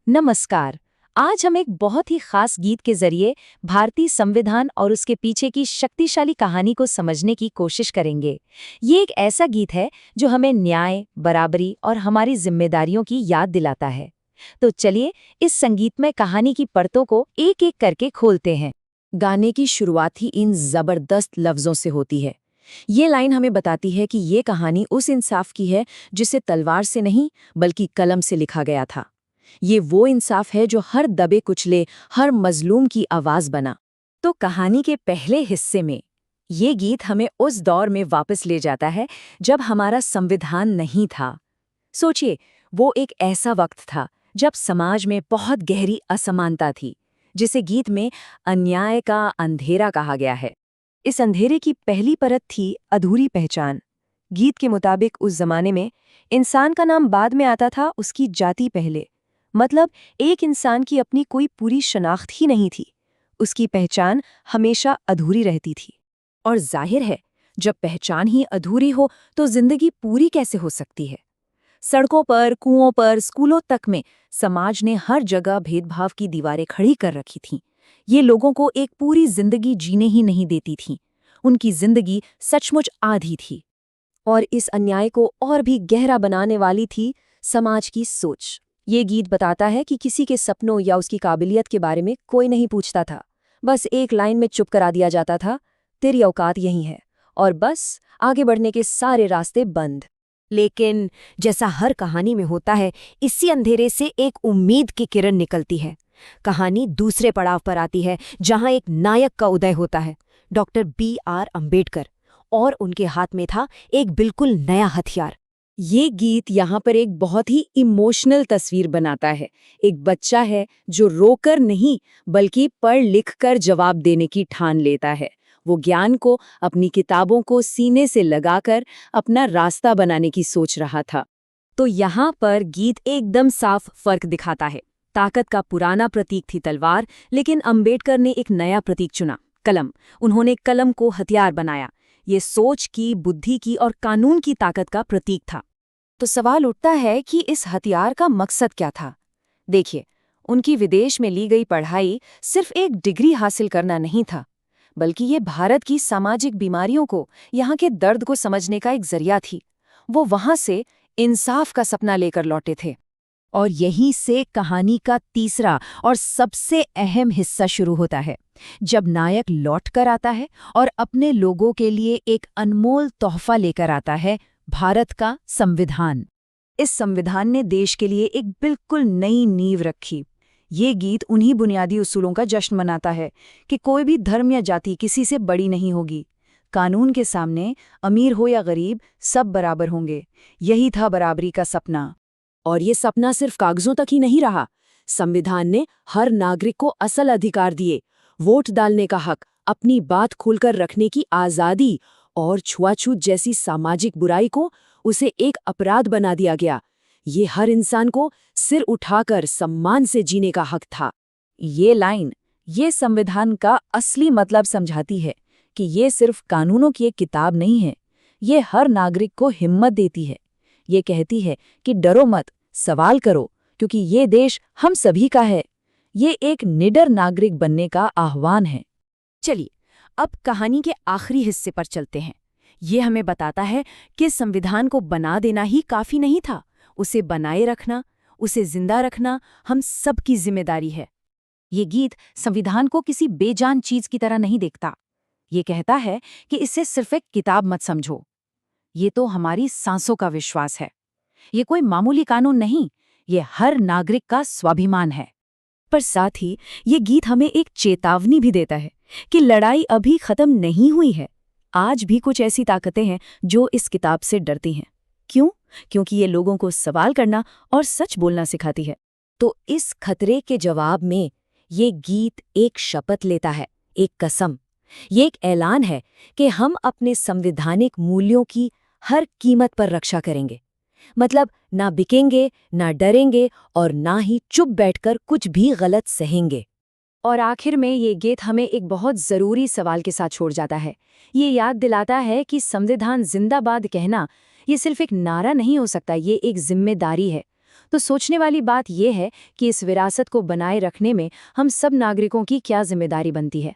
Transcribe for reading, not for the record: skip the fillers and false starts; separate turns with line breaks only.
नमस्कार। आज हम एक बहुत ही खास गीत के जरिए भारतीय संविधान और उसके पीछे की शक्तिशाली कहानी को समझने की कोशिश करेंगे। ये एक ऐसा गीत है जो हमें न्याय, बराबरी और हमारी जिम्मेदारियों की याद दिलाता है। तो चलिए इस संगीतमय कहानी की परतों को एक-एक करके खोलते हैं। गाने की शुरुआत ही इन जबरदस्त लफ्जों से होती है। ये लाइन हमें बताती है कि ये कहानी उस इंसाफ की है जिसे तलवार से नहीं बल्कि कलम से लिखा गया था। ये वो इंसाफ है जो हर दबे कुचले, हर मजलूम की आवाज बना। तो कहानी के पहले हिस्से में ये गीत हमें उस दौर में वापस ले जाता है जब हमारा संविधान नहीं था। सोचिए, वो एक ऐसा वक्त था जब समाज में बहुत गहरी असमानता थी, जिसे गीत में अन्याय का अंधेरा कहा गया है। इस अंधेरे की पहली परत थी अधूरी पहचान। गीत के मुताबिक उस जमाने में इंसान का नाम बाद में आता था, उसकी जाति पहले। मतलब एक इंसान की अपनी कोई पूरी शनाख्त ही नहीं थी, उसकी पहचान हमेशा अधूरी रहती थी। और जाहिर है, जब पहचान ही अधूरी हो तो जिंदगी पूरी कैसे हो सकती है। सड़कों पर, कुओं पर, स्कूलों तक में समाज ने हर जगह भेदभाव की दीवारें खड़ी कर रखी थीं। ये लोगों को एक पूरी जिंदगी जीने ही नहीं देती थीं। उनकी जिंदगी सचमुच आधी थी। और इस अन्याय को और भी गहरा बनाने वाली थी समाज की सोच। ये गीत बताता है कि किसी के सपनों या उसकी काबिलियत के बारे में कोई नहीं पूछता था। बस एक लाइन में चुप करा दिया जाता था, तेरी औकात यही है, और बस आगे बढ़ने के सारे रास्ते बंद। लेकिन जैसा हर कहानी में होता है, इसी अंधेरे से एक उम्मीद की किरण निकलती है। कहानी दूसरे पड़ाव पर आती है, जहां एक नायक का उदय होता है, डॉक्टर B.R. अम्बेडकर। और उनके हाथ में था एक बिल्कुल नया हथियार। ये गीत यहाँ पर एक बहुत ही इमोशनल तस्वीर बनाता है। एक बच्चा है जो रोकर नहीं बल्कि पढ़ लिख कर जवाब देने की ठान लेता है। वो ज्ञान को, अपनी किताबों को सीने से लगाकर अपना रास्ता बनाने की सोच रहा था। तो यहाँ पर गीत एकदम साफ फर्क दिखाता है। ताकत का पुराना प्रतीक थी तलवार, लेकिन अम्बेडकर ने एक नया प्रतीक चुना, कलम। उन्होंने कलम को हथियार बनाया। ये सोच की, बुद्धि की और कानून की ताकत का प्रतीक था। तो सवाल उठता है कि इस हथियार का मकसद क्या था। देखिए, उनकी विदेश में ली गई पढ़ाई सिर्फ एक डिग्री हासिल करना नहीं था, बल्कि ये भारत की सामाजिक बीमारियों को, यहाँ के दर्द को समझने का एक जरिया थी। वो वहां से इंसाफ का सपना लेकर लौटे थे। और यहीं से कहानी का तीसरा और सबसे अहम हिस्सा शुरू होता है, जब नायक लौट कर आता है और अपने लोगों के लिए एक अनमोल तोहफा लेकर आता है, भारत का संविधान। इस संविधान ने देश के लिए एक बिल्कुल नई नींव रखी। ये गीत उन्हीं बुनियादी उसूलों का जश्न मनाता है कि कोई भी धर्म या जाति किसी से बड़ी नहीं होगी। कानून के सामने अमीर हो या गरीब, सब बराबर होंगे। यही था बराबरी का सपना। और ये सपना सिर्फ कागजों तक ही नहीं रहा। संविधान ने हर नागरिक को असल अधिकार दिए, वोट डालने का हक, अपनी बात खुलकर रखने की आज़ादी, और छुआछूत जैसी सामाजिक बुराई को उसे एक अपराध बना दिया गया। ये हर इंसान को सिर उठाकर सम्मान से जीने का हक था। ये लाइन, ये संविधान का असली मतलब समझाती है कि ये सिर्फ कानूनों की एक किताब नहीं है। ये हर नागरिक को हिम्मत देती है। ये कहती है कि डरो मत, सवाल करो, क्योंकि ये देश हम सभी का है। ये एक निडर नागरिक बनने का आह्वान है। चलिए, अब कहानी के आखिरी हिस्से पर चलते हैं। ये हमें बताता है कि संविधान को बना देना ही काफी नहीं था, उसे बनाए रखना, उसे जिंदा रखना हम सबकी जिम्मेदारी है। ये गीत संविधान को किसी बेजान चीज की तरह नहीं देखता। ये कहता है कि इसे सिर्फ एक किताब मत समझो। ये तो हमारी सांसों का विश्वास है। ये कोई मामूली कानून नहीं, ये हर नागरिक का स्वाभिमान है। पर साथ ही ये गीत हमें एक चेतावनी भी देता है कि लड़ाई अभी खत्म नहीं हुई है। आज भी कुछ ऐसी ताकतें हैं जो इस किताब से डरती हैं। क्यों? क्योंकि ये लोगों को सवाल करना और सच बोलना सिखाती है। तो इस खतरे के जवाब में ये गीत एक शपथ लेता है, एक कसम। ये एक ऐलान है कि हम अपने संवैधानिक मूल्यों की हर कीमत पर रक्षा करेंगे। मतलब ना बिकेंगे, ना डरेंगे, और ना ही चुप बैठकर कुछ भी गलत सहेंगे। और आखिर में ये गीत हमें एक बहुत ज़रूरी सवाल के साथ छोड़ जाता है। ये याद दिलाता है कि संविधान जिंदाबाद कहना ये सिर्फ एक नारा नहीं हो सकता, ये एक जिम्मेदारी है। तो सोचने वाली बात यह है कि इस विरासत को बनाए रखने में हम सब नागरिकों की क्या जिम्मेदारी बनती है।